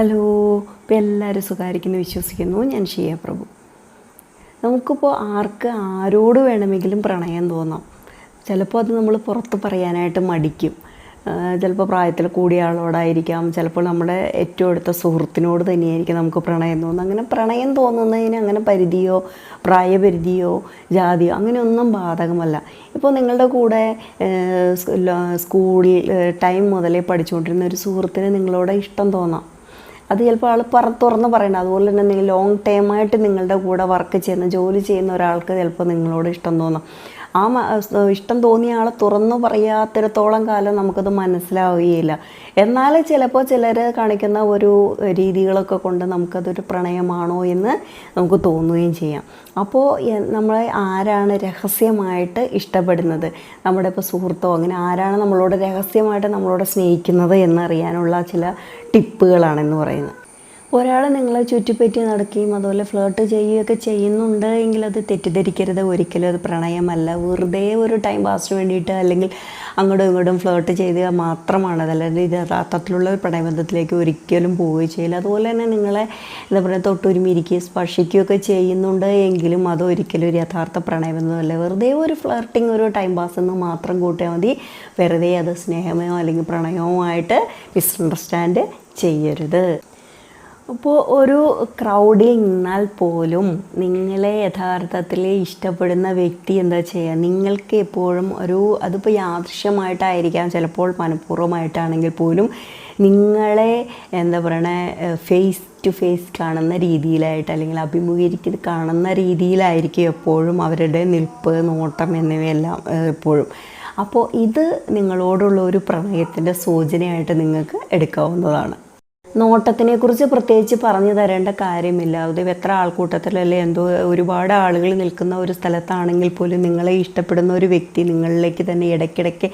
Hello, ഇപ്പോൾ എല്ലാവരും സുഖമായിരിക്കുന്നു വിശ്വസിക്കുന്നു. ഞാൻ ഷിയ പ്രഭു. നമുക്കിപ്പോൾ ആരോട് വേണമെങ്കിലും പ്രണയം തോന്നാം. ചിലപ്പോൾ അത് നമ്മൾ പുറത്ത് പറയാനായിട്ട് മടിക്കും. ചിലപ്പോൾ പ്രായത്തിൽ കൂടിയ ആളോടായിരിക്കാം, ചിലപ്പോൾ നമ്മുടെ ഏറ്റവും അടുത്ത സുഹൃത്തിനോട് തന്നെയായിരിക്കും നമുക്ക് പ്രണയം തോന്നുന്നത്. അങ്ങനെ പ്രണയം തോന്നുന്നതിന് അങ്ങനെ പരിധിയോ പ്രായപരിധിയോ ജാതിയോ അങ്ങനെയൊന്നും ബാധകമല്ല. ഇപ്പോൾ നിങ്ങളുടെ കൂടെ സ്കൂളിൽ ടൈം മുതലേ പഠിച്ചുകൊണ്ടിരുന്ന ഒരു സുഹൃത്തിന് നിങ്ങളോട് ഇഷ്ടം തോന്നാം. അത് ചിലപ്പോൾ ആൾ തുറന്ന് പറയണം. അതുപോലെ തന്നെ ലോങ് ടൈമായിട്ട് നിങ്ങളുടെ കൂടെ വർക്ക് ചെയ്യുന്ന ജോലി ചെയ്യുന്ന ഒരാൾക്ക് ചിലപ്പോൾ നിങ്ങളോട് ഇഷ്ടം തോന്നാം. ആ ഇഷ്ടം തോന്നിയ ആൾ തുറന്നു പറയാത്തിടത്തോളം കാലം നമുക്കത് മനസ്സിലാവുകയില്ല. എന്നാൽ ചിലപ്പോൾ ചിലർ കാണിക്കുന്ന ഒരു രീതികളൊക്കെ കൊണ്ട് നമുക്കതൊരു പ്രണയമാണോ എന്ന് നമുക്ക് തോന്നുകയും ചെയ്യാം. അപ്പോൾ നമ്മളെ ആരാണ് രഹസ്യമായിട്ട് ഇഷ്ടപ്പെടുന്നത്, നമ്മുടെ ഇപ്പോൾ സുഹൃത്തോ അങ്ങനെ ആരാണ് നമ്മളോട് രഹസ്യമായിട്ട് നമ്മളോട് സ്നേഹിക്കുന്നത് എന്നറിയാനുള്ള ചില ടിപ്പുകളാണെന്ന് പറയുന്നത്. ഒരാൾ നിങ്ങളെ ചുറ്റിപ്പറ്റി നടക്കുകയും അതുപോലെ ഫ്ലേർട്ട് ചെയ്യുകയൊക്കെ ചെയ്യുന്നുണ്ട് എങ്കിൽ അത് തെറ്റിദ്ധരിക്കരുത്. ഒരിക്കലും അത് പ്രണയമല്ല. വെറുതെ ഒരു ടൈം പാസിന് വേണ്ടിയിട്ട് അല്ലെങ്കിൽ അങ്ങോട്ടും ഇങ്ങോട്ടും ഫ്ലേർട്ട് ചെയ്തുക മാത്രമാണ്. അതല്ലാതെ ഇത് യഥാർത്ഥത്തിലുള്ള ഒരു പ്രണയബന്ധത്തിലേക്ക് ഒരിക്കലും പോവുകയും ചെയ്യില്ല. അതുപോലെ തന്നെ നിങ്ങളെ എന്താ പറയുക തൊട്ടുരുമിരിക്കുകയും സ്പർശിക്കുകയൊക്കെ ചെയ്യുന്നുണ്ട് എങ്കിലും അതൊരിക്കലും ഒരു യഥാർത്ഥ പ്രണയബന്ധമല്ല. വെറുതെ ഒരു ഫ്ലേർട്ടിങ്, ഒരു ടൈം പാസ് എന്ന് മാത്രം കൂട്ടിയാൽ മതി. വെറുതെ അത് സ്നേഹമോ അല്ലെങ്കിൽ പ്രണയമോ ആയിട്ട് മിസ്അണ്ടർസ്റ്റാൻഡ് ചെയ്യരുത്. അപ്പോൾ ഒരു ക്രൗഡിൽ നിന്നാൽ പോലും നിങ്ങളെ യഥാർത്ഥത്തിൽ ഇഷ്ടപ്പെടുന്ന വ്യക്തി എന്താ ചെയ്യുക, നിങ്ങൾക്ക് എപ്പോഴും അതിപ്പോൾ യാദൃശ്യമായിട്ടായിരിക്കാം, ചിലപ്പോൾ മനഃപൂർവ്വമായിട്ടാണെങ്കിൽ പോലും നിങ്ങളെ എന്താ പറയണേ ഫേസ് ടു ഫേസ് കാണുന്ന രീതിയിലായിട്ട് അല്ലെങ്കിൽ അഭിമുഖീകരിക്കുന്നത് കാണുന്ന രീതിയിലായിരിക്കും എപ്പോഴും അവരുടെ നിൽപ്പ്, നോട്ടം എന്നിവയെല്ലാം എപ്പോഴും. അപ്പോൾ ഇത് നിങ്ങളോടുള്ള ഒരു പ്രണയത്തിൻ്റെ സൂചനയായിട്ട് നിങ്ങൾക്ക് എടുക്കാവുന്നതാണ്. നോട്ടത്തിനെക്കുറിച്ച് പ്രത്യേകിച്ച് പറഞ്ഞു തരേണ്ട കാര്യമില്ല. അത് എത്ര ആൾക്കൂട്ടത്തിലല്ലേ ഒരുപാട് ആളുകൾ നിൽക്കുന്ന ഒരു സ്ഥലത്താണെങ്കിൽ പോലും നിങ്ങളെ ഇഷ്ടപ്പെടുന്ന ഒരു വ്യക്തി നിങ്ങളിലേക്ക് തന്നെ ഇടയ്ക്കിടയ്ക്ക്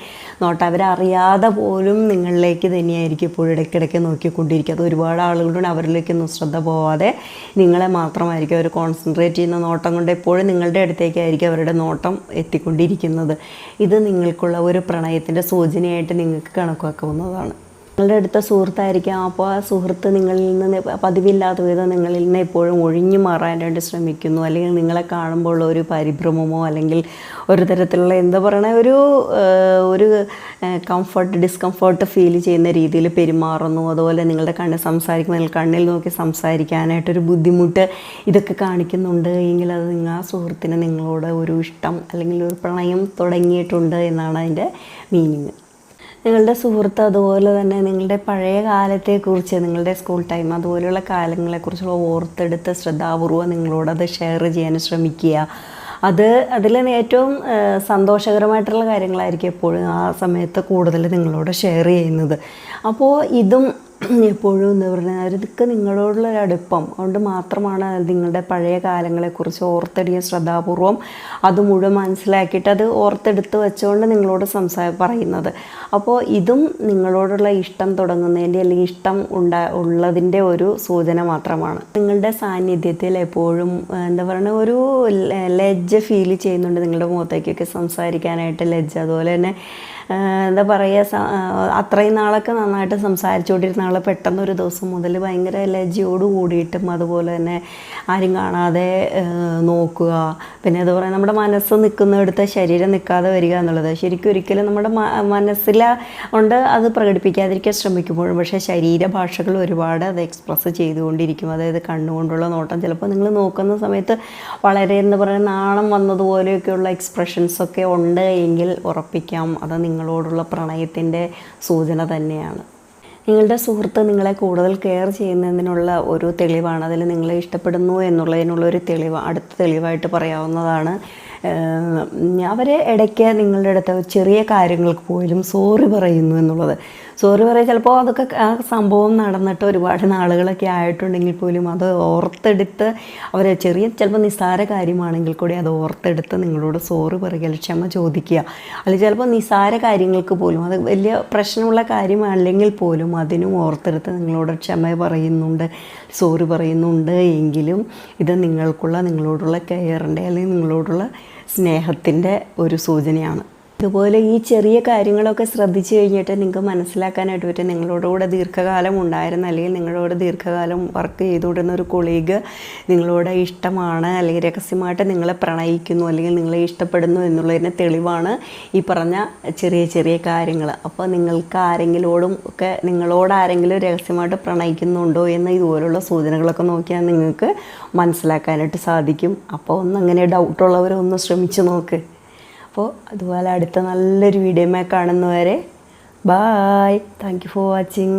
അവരറിയാതെ പോലും നിങ്ങളിലേക്ക് തന്നെയായിരിക്കും എപ്പോഴും ഇടയ്ക്കിടയ്ക്ക് നോക്കിക്കൊണ്ടിരിക്കുക. അത് ഒരുപാട് ആളുകളുടെ അവരിലേക്കൊന്നും ശ്രദ്ധ പോവാതെ നിങ്ങളെ മാത്രമായിരിക്കും അവർ കോൺസെൻട്രേറ്റ് ചെയ്യുന്ന നോട്ടം കൊണ്ട് എപ്പോഴും നിങ്ങളുടെ അടുത്തേക്കായിരിക്കും അവരുടെ നോട്ടം എത്തിക്കൊണ്ടിരിക്കുന്നത്. ഇത് നിങ്ങൾക്കുള്ള ഒരു പ്രണയത്തിൻ്റെ സൂചനയായിട്ട് നിങ്ങൾക്ക് കണക്കാക്കാവുന്നതാണ്. നിങ്ങളുടെ അടുത്ത സുഹൃത്തായിരിക്കാം. അപ്പോൾ ആ സുഹൃത്ത് നിങ്ങളിൽ നിന്ന് പതിവില്ലാത്ത വിധം നിങ്ങളിൽ നിന്ന് എപ്പോഴും ഒഴിഞ്ഞു മാറാനായിട്ട് ശ്രമിക്കുന്നു, അല്ലെങ്കിൽ നിങ്ങളെ കാണുമ്പോൾ ഒരു പരിഭ്രമമോ അല്ലെങ്കിൽ ഒരു തരത്തിലുള്ള എന്താ പറയണ ഒരു ഡിസ്കംഫർട്ട് ഫീൽ ചെയ്യുന്ന രീതിയിൽ പെരുമാറുന്നു. അതുപോലെ നിങ്ങളുടെ നിങ്ങൾ കണ്ണിൽ നോക്കി സംസാരിക്കാനായിട്ടൊരു ബുദ്ധിമുട്ട് ഇതൊക്കെ കാണിക്കുന്നുണ്ട് എങ്കിൽ അത് ആ സുഹൃത്തിന് നിങ്ങളോട് ഒരു ഇഷ്ടം അല്ലെങ്കിൽ ഒരു പ്രണയം തുടങ്ങിയിട്ടുണ്ട് എന്നാണ് അതിൻ്റെ മീനിങ്. നിങ്ങളുടെ സുഹൃത്ത് അതുപോലെ തന്നെ നിങ്ങളുടെ പഴയ കാലത്തെക്കുറിച്ച്, നിങ്ങളുടെ സ്കൂൾ ടൈം അതുപോലെയുള്ള കാലങ്ങളെക്കുറിച്ചുള്ള ഓർത്തെടുത്ത് ശ്രദ്ധാപൂർവ്വം നിങ്ങളോടത് ഷെയർ ചെയ്യാൻ ശ്രമിക്കുക. അതിൽ ഏറ്റവും സന്തോഷകരമായിട്ടുള്ള കാര്യങ്ങളായിരിക്കും എപ്പോഴും ആ സമയത്ത് കൂടുതൽ നിങ്ങളോട് ഷെയർ ചെയ്യുന്നത്. അപ്പോൾ ഇതും എപ്പോഴും എന്താ പറയുക, അവർക്ക് നിങ്ങളോടുള്ള ഒരു അടുപ്പം കൊണ്ട് മാത്രമാണ് നിങ്ങളുടെ പഴയ കാലങ്ങളെക്കുറിച്ച് ഓർത്തെടുക്കാൻ ശ്രദ്ധാപൂർവം അത് മുഴുവൻ മനസ്സിലാക്കിയിട്ട് അത് ഓർത്തെടുത്ത് വെച്ചുകൊണ്ട് നിങ്ങളോട് പറയുന്നത്. അപ്പോൾ ഇതും നിങ്ങളോടുള്ള ഇഷ്ടം തുടങ്ങുന്നതിൻ്റെ അല്ലെങ്കിൽ ഇഷ്ടം ഉള്ളതിൻ്റെ ഒരു സൂചന മാത്രമാണ്. നിങ്ങളുടെ സാന്നിധ്യത്തിൽ എപ്പോഴും എന്താ പറയുക ഒരു ലജ്ജ ഫീൽ ചെയ്യുന്നുണ്ട്. നിങ്ങളുടെ മുഖത്തേക്കൊക്കെ സംസാരിക്കാനായിട്ട് ലജ്ജ. അതുപോലെ തന്നെ എന്താ പറയുക, അത്രയും നാളൊക്കെ നന്നായിട്ട് സംസാരിച്ചുകൊണ്ടിരുന്ന ആൾ പെട്ടെന്നൊരു ദിവസം മുതൽ ഭയങ്കര ലജ്ജയോട് കൂടിയിട്ടും അതുപോലെ തന്നെ ആരും കാണാതെ നോക്കുക. പിന്നെ എന്താ പറയുക, നമ്മുടെ മനസ്സ് നിൽക്കുന്നിടത്ത് ശരീരം നിൽക്കാതെ വരിക എന്നുള്ളത് ശരിക്കും ഒരിക്കലും നമ്മുടെ കൊണ്ട് അത് പ്രകടിപ്പിക്കാതിരിക്കാൻ ശ്രമിക്കുമ്പോഴും പക്ഷേ ശരീരഭാഷകൾ ഒരുപാട് അത് എക്സ്പ്രസ് ചെയ്തുകൊണ്ടിരിക്കും. അതായത് കണ്ണുകൊണ്ടുള്ള നോട്ടം, ചിലപ്പോൾ നിങ്ങൾ നോക്കുന്ന സമയത്ത് വളരെ എന്താ പറയുക നാണം വന്നതുപോലെയൊക്കെയുള്ള എക്സ്പ്രഷൻസൊക്കെ ഉണ്ട് എങ്കിൽ ഉറപ്പിക്കാം അത് നിങ്ങളോടുള്ള പ്രണയത്തിൻ്റെ സൂചന തന്നെയാണ്. നിങ്ങളുടെ സുഹൃത്ത് നിങ്ങളെ കൂടുതൽ കെയർ ചെയ്യുന്നതിനുള്ള ഒരു തെളിവാണ്. അതിൽ നിങ്ങളെ ഇഷ്ടപ്പെടുന്നു എന്നുള്ളതിനുള്ളൊരു അടുത്ത തെളിവായിട്ട് പറയാവുന്നതാണ്. അവരെ ഇടയ്ക്ക് നിങ്ങളുടെ അടുത്ത് ചെറിയ കാര്യങ്ങൾക്ക് പോലും സോറി പറയുന്നു എന്നുള്ളത്. സോറി പറയുക ചിലപ്പോൾ അതൊക്കെ ആ സംഭവം നടന്നിട്ട് ഒരുപാട് നാളുകളൊക്കെ ആയിട്ടുണ്ടെങ്കിൽ പോലും അത് ഓർത്തെടുത്ത് അവർ ചിലപ്പോൾ നിസ്സാര കാര്യമാണെങ്കിൽ കൂടി അത് ഓർത്തെടുത്ത് നിങ്ങളോട് സോറി പറയുക, ക്ഷമ ചോദിക്കുക. അല്ലെങ്കിൽ ചിലപ്പോൾ നിസ്സാര കാര്യങ്ങൾക്ക് പോലും അത് വലിയ പ്രശ്നമുള്ള കാര്യമല്ലെങ്കിൽ പോലും അതിനും ഓർത്തെടുത്ത് നിങ്ങളോട് ക്ഷമ പറയുന്നുണ്ട്, സോറി പറയുന്നുണ്ട് എങ്കിലും ഇത് നിങ്ങളോടുള്ള കെയറിൻ്റെ അല്ലെങ്കിൽ നിങ്ങളോടുള്ള സ്നേഹത്തിൻ്റെ ഒരു സൂചനയാണ്. ഇതുപോലെ ഈ ചെറിയ കാര്യങ്ങളൊക്കെ ശ്രദ്ധിച്ചു കഴിഞ്ഞിട്ട് നിങ്ങൾക്ക് മനസ്സിലാക്കാനായിട്ട് പറ്റും നിങ്ങളോട് കൂടെ ദീർഘകാലം ഉണ്ടായിരുന്ന അല്ലെങ്കിൽ നിങ്ങളോട് ദീർഘകാലം വർക്ക് ചെയ്തുകൊണ്ടിരുന്ന ഒരു കൊളീഗ് നിങ്ങളോട് ഇഷ്ടമാണ് അല്ലെങ്കിൽ രഹസ്യമായിട്ട് നിങ്ങളെ പ്രണയിക്കുന്നു അല്ലെങ്കിൽ നിങ്ങളെ ഇഷ്ടപ്പെടുന്നു എന്നുള്ളതിന് തെളിവാണ് ഈ പറഞ്ഞ ചെറിയ ചെറിയ കാര്യങ്ങൾ. അപ്പോൾ നിങ്ങൾക്ക് ആരെങ്കിലോടും ഒക്കെ നിങ്ങളോട് ആരെങ്കിലും രഹസ്യമായിട്ട് പ്രണയിക്കുന്നുണ്ടോ എന്ന് ഇതുപോലുള്ള സൂചനകളൊക്കെ നോക്കിയാൽ നിങ്ങൾക്ക് മനസ്സിലാക്കാനായിട്ട് സാധിക്കും. അപ്പോൾ ഒന്നങ്ങനെ ഡൗട്ടുള്ളവരൊന്ന് ശ്രമിച്ചു നോക്ക്. അപ്പോൾ അതുപോലെ അടുത്ത നല്ലൊരു വീഡിയോമായി കാണുന്നവരെ bye. Thank you for watching.